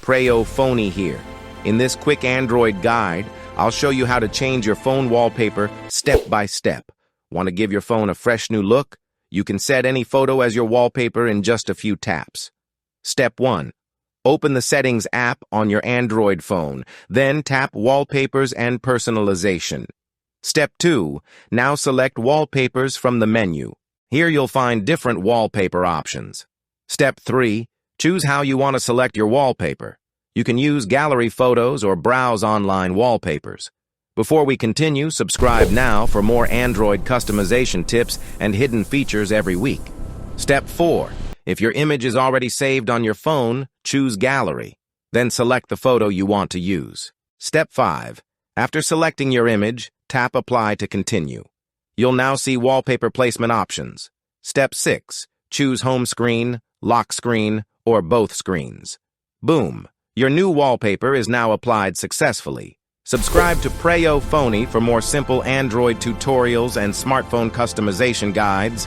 Preyo Phonie here. In this quick Android guide, I'll show you how to change your phone wallpaper step by step. Want to give your phone a fresh new look? You can set any photo as your wallpaper in just a few taps. Step 1. Open the Settings app on your Android phone, then tap Wallpapers and Personalization. Step 2. Now select Wallpapers from the menu. Here you'll find different wallpaper options. Step 3. Choose how you want to select your wallpaper. You can use gallery photos or browse online wallpapers. Before we continue, subscribe now for more Android customization tips and hidden features every week. Step 4. If your image is already saved on your phone, choose Gallery. Then select the photo you want to use. Step 5. After selecting your image, tap Apply to continue. You'll now see wallpaper placement options. Step 6. Choose Home Screen, Lock Screen, or both screens. Boom! Your new wallpaper is now applied successfully. Subscribe to Preyo Phonie for more simple Android tutorials and smartphone customization guides.